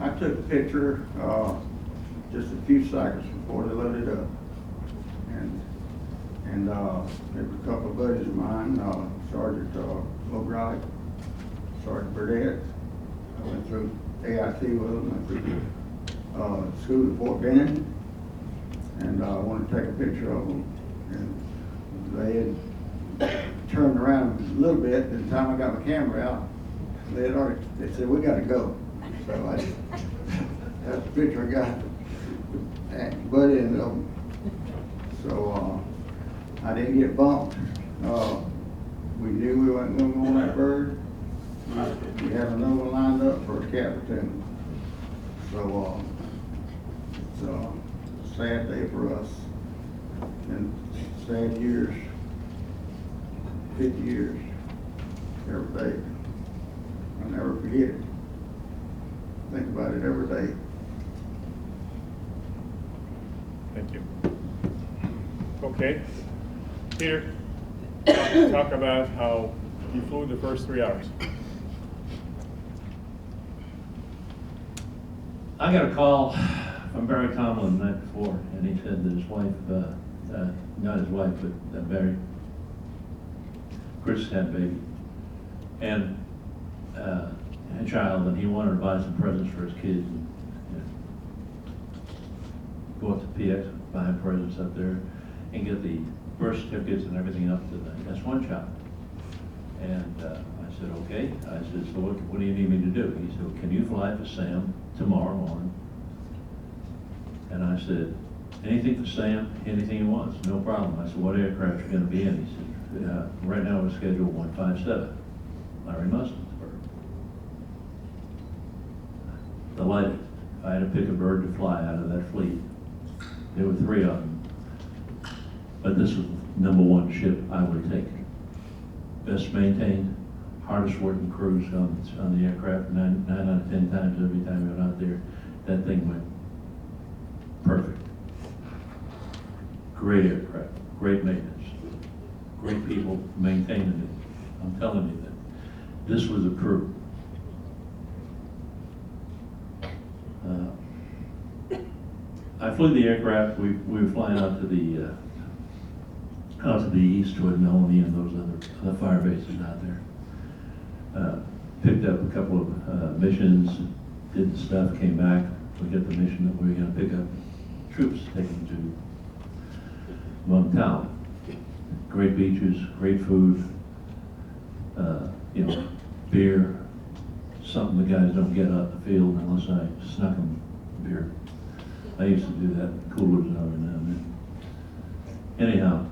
I took a picture just a few seconds before they loaded up. And there were a couple of buddies of mine, Sergeant O'Grady, Sergeant Burdett. I went through AIT with them, went through school at Fort Benning, and I wanted to take a picture of them. And they had turned around a little bit. By the time I got my camera out, they said, "We got to go." So that's the picture I got with Buddy and them. So I didn't get bumped. We knew we wasn't going to go on that bird. We had another one lined up for a cat platoon. So it's a sad day for us, and sad years, 50 years, every day. I'll never forget it. Think about it every day. Thank you. Okay. Peter, talk about how you flew the first 3 hours. I got a call from Barry Tomlin the night before, and he said that his wife, not his wife, but Barry, Chris had a baby, and a child, and he wanted to buy some presents for his kids. And go up to PX, buy him presents up there, and get the birth certificates and everything up to the S1 child. And I said, okay. I said, so what do you need me to do? He said, well, can you fly for Sam tomorrow morning? And I said, anything for Sam, anything he wants, no problem. I said, what aircraft are you going to be in? He said, right now we're scheduled 157, Larry Mustensburg. Delighted. I had to pick a bird to fly out of that fleet. There were 3 of them. But this was #1 ship I would take. Best maintained, hardest working crews on the aircraft. 9 out of 10 times every time we went out there, that thing went perfect. Great aircraft, great maintenance, great people maintaining it. I'm telling you that. This was a crew. I flew the aircraft. We were flying out to the east toward Melanie and those other fire bases out there. Picked up a couple of missions, did the stuff, came back. We got the mission that we were going to pick up troops, take them to Montana. Great beaches, great food, beer, something the guys don't get out in the field unless I snuck them beer. I used to do that in coolers and every now and then. Anyhow,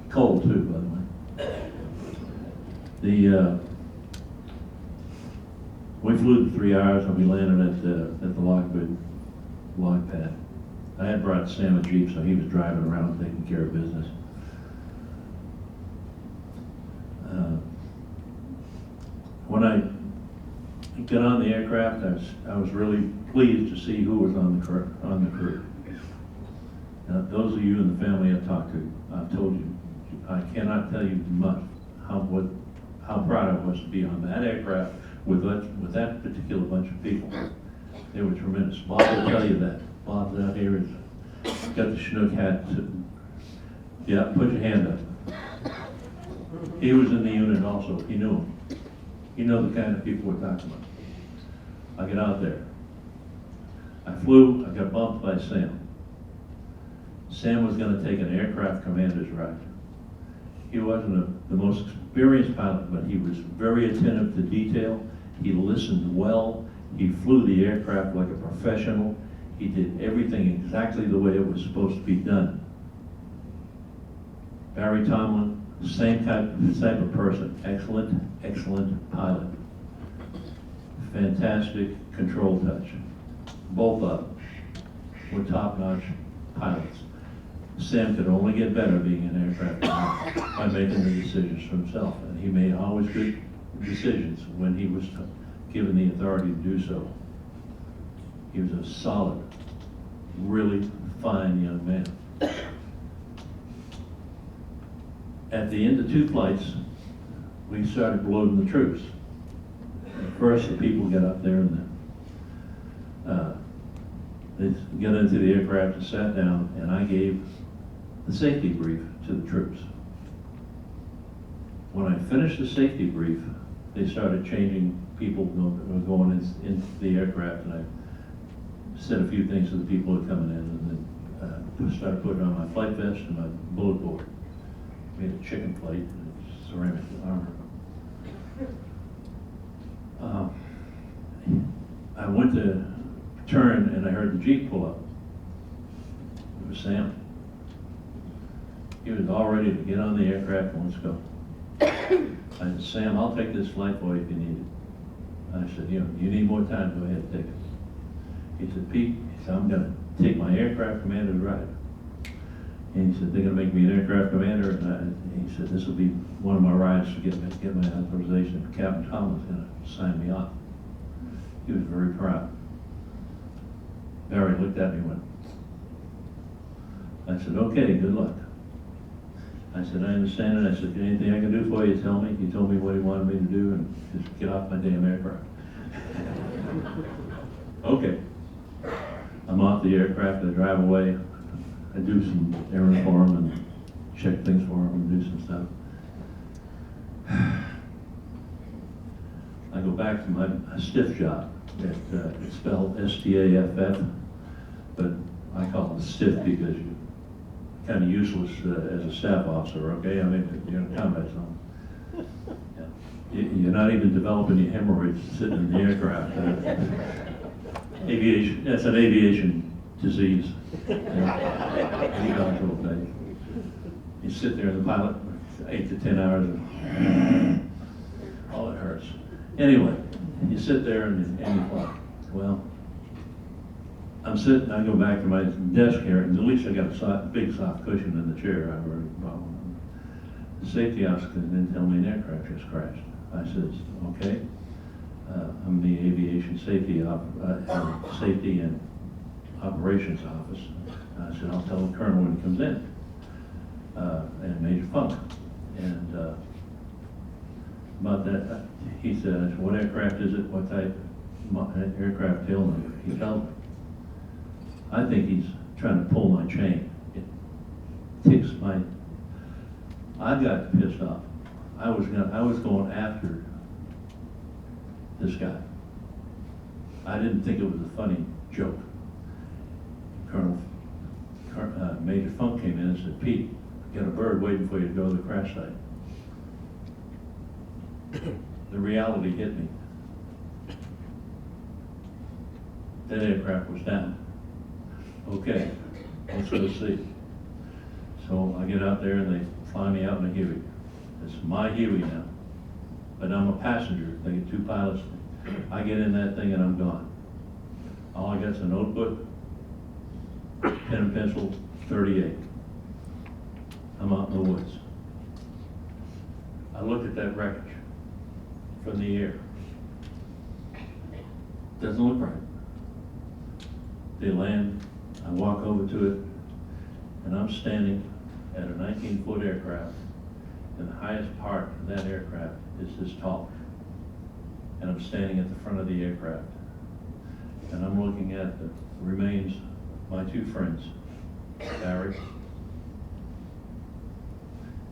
cold too, by the way. We flew the 3 hours and we landed at the log pad. I had brought Sam a Jeep, so he was driving around taking care of business. When I got on the aircraft, I was really pleased to see who was on the crew. Now, those of you in the family I've talked to, I've told you, I cannot tell you much how proud I was to be on that aircraft with that particular bunch of people. They were tremendous. Bob will tell you that. Bob's out here has got the Chinook hat. Yeah, put your hand up. He was in the unit also. He knew him. He knew the kind of people we're talking about. I get out there. I flew. I got bumped by Sam. Sam was going to take an aircraft commander's ride. He wasn't the most experienced pilot, but he was very attentive to detail. He listened well. He flew the aircraft like a professional. He did everything exactly the way it was supposed to be done. Barry Tomlin, same type of person. Excellent pilot. Fantastic control touch. Both of them were top-notch pilots. Sam could only get better being an aircraft pilot by making the decisions for himself. And he made always good decisions when he was given the authority to do so. He was a solid, really fine young man. At the end of 2 flights, we started loading the troops. At first, the people got up there and They got into the aircraft and sat down, and I gave the safety brief to the troops. When I finished the safety brief, they started changing people going into the aircraft, and I said a few things to the people who were coming in, and then started putting on my flight vest and my bullet board. Made a chicken plate and ceramic armor. I went to turn and I heard the Jeep pull up. It was Sam. He was all ready to get on the aircraft and let's go. I said, Sam, I'll take this flight for you if you need it. I said, you need more time, go ahead and take it. He said, Pete, he said, I'm gonna take my aircraft commander's ride. And he said, they're gonna make me an aircraft commander, and he said, this will be one of my rides to get my authorization. Captain Tom was gonna sign me off. He was very proud. Barry looked at me and went, I said, okay, good luck. I said, I understand it. I said, anything I can do for you, tell me. He told me what he wanted me to do, and just get off my damn aircraft. Okay. I'm off the aircraft, I drive away. I do some errands for him and check things for him and do some stuff. I go back to my stiff job. It's spelled S-T-A-F-F, but I call it stiff because you're kind of useless as a staff officer, okay? I mean, you're in a combat zone. Yeah. You're not even developing your hemorrhoids sitting in the aircraft. Aviation, that's an aviation disease. You sit there in the pilot for 8 to 10 hours and oh, it hurts. Anyway, you sit there and you fly. Well, I'm sitting, I go back to my desk here, and at least I got a big soft cushion in the chair. I already bought one. The safety officer didn't tell me an aircraft just crashed. I said, okay. I'm the aviation safety and operations office. I said, I'll tell the colonel when he comes in, and Major Funk. And about that, he said, what aircraft is it? What type? Aircraft tail number. He tells me. I think he's trying to pull my chain. It ticks my. I got pissed off. I was going after this guy. I didn't think it was a funny joke. Major Funk came in and said, Pete, got a bird waiting for you to go to the crash site. The reality hit me. That aircraft was down. Okay, let's go see. So I get out there and they fly me out in a Huey. It's my Huey now. But I'm a passenger. They get 2 pilots. I get in that thing and I'm gone. All I got's a notebook, pen and pencil, 38. I'm out in the woods. I look at that wreckage from the air. Doesn't look right. They land, I walk over to it, and I'm standing at a 19-foot aircraft, and the highest part of that aircraft is this tall. And I'm standing at the front of the aircraft, and I'm looking at the remains of my 2 friends, Barry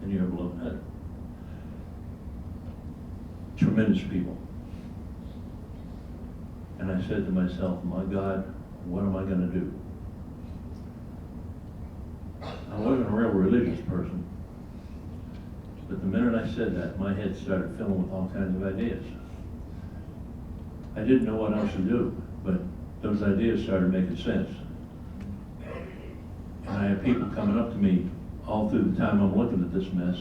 and your beloved Heather. Tremendous people. And I said to myself, my God, what am I going to do? I wasn't a real religious person, but the minute I said that, my head started filling with all kinds of ideas. I didn't know what else to do, but those ideas started making sense. And I had people coming up to me all through the time I'm looking at this mess,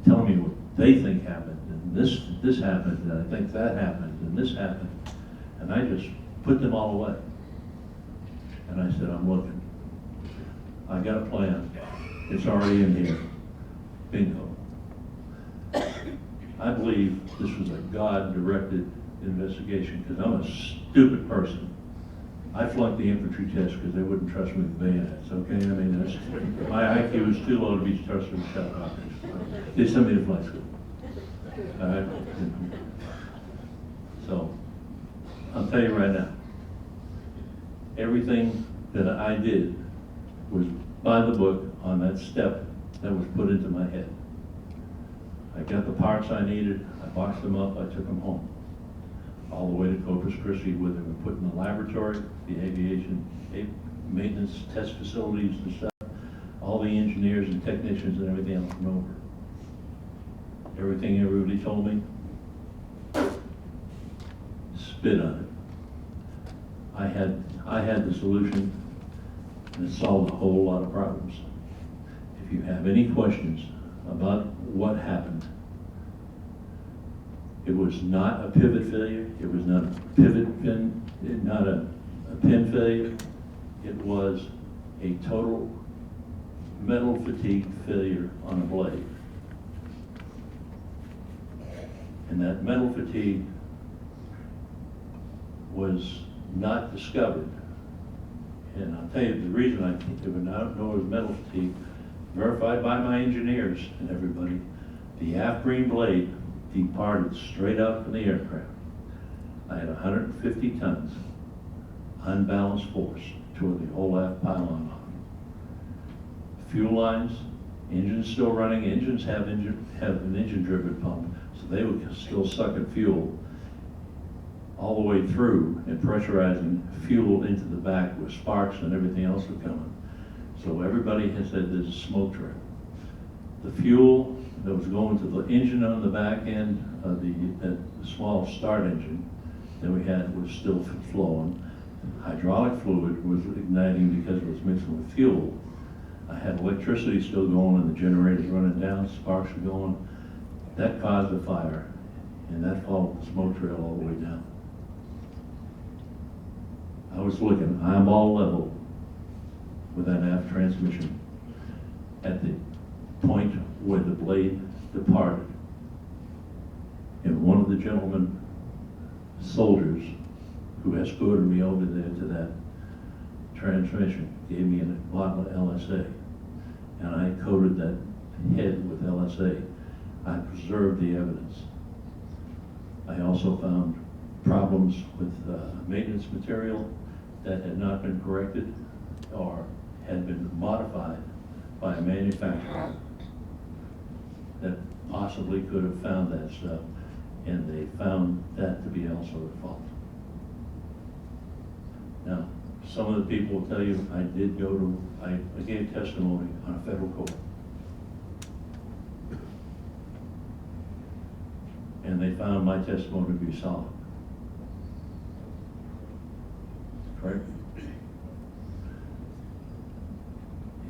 telling me what they think happened, and this happened, and I think that happened, and this happened. And I just put them all away. And I said, I'm looking. I got a plan. It's already in here. Bingo. I believe this was a God-directed investigation because I'm a stupid person. I flunked the infantry test because they wouldn't trust me with bayonets, okay? I mean, my IQ was too low to be trusted with shell rockets. They sent me to flight school. All right? So, I'll tell you right now, everything that I did was by the book on that step that was put into my head. I got the parts I needed, I boxed them up, I took them home. All the way to Corpus Christi, where they were put in the laboratory, the aviation maintenance test facilities and stuff. All the engineers and technicians and everything else went over. Everything everybody told me, spit on it. I had the solution, and it solved a whole lot of problems. If you have any questions about what happened, it was not a pivot failure, it was not a pivot pin, not a pin failure, it was a total metal fatigue failure on a blade. And that metal fatigue was not discovered. And I'll tell you the reason I think they would not know it was metal fatigue, verified by my engineers and everybody, the aft green blade departed straight out from the aircraft. I had 150 tons unbalanced force toward the whole aft pylon on. Fuel lines, engines still running, engines have an engine-driven pump, so they would still suck at fuel all the way through and pressurizing fuel into the back with sparks and everything else was coming. So everybody has said there's a smoke trail. The fuel that was going to the engine on the back end of the small start engine that we had was still flowing. Hydraulic fluid was igniting because it was mixing with fuel. I had electricity still going and the generators running down, sparks were going. That caused a fire, and that followed the smoke trail all the way down. I was looking eyeball level with that aft transmission at the point where the blade departed. And one of the gentlemen, soldiers, who escorted me over there to that transmission, gave me a bottle of LSA. And I coated that head with LSA. I preserved the evidence. I also found problems with maintenance material that had not been corrected or had been modified by a manufacturer that possibly could have found that stuff, and they found that to be also at fault. Now, some of the people will tell you I gave testimony on a federal court. And they found my testimony to be solid. Correct?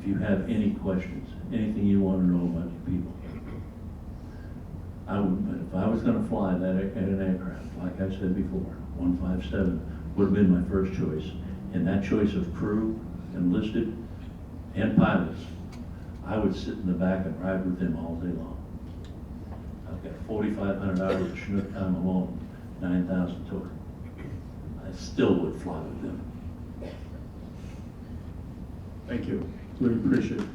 If you have any questions, anything you want to know about your people, if I was going to fly that an aircraft, like I said before, 157 would have been my first choice. And that choice of crew, enlisted, and pilots, I would sit in the back and ride with them all day long. I've got 4,500 hours of Chinook time alone, 9,000 torque. I still would fly with them. Thank you. We appreciate it.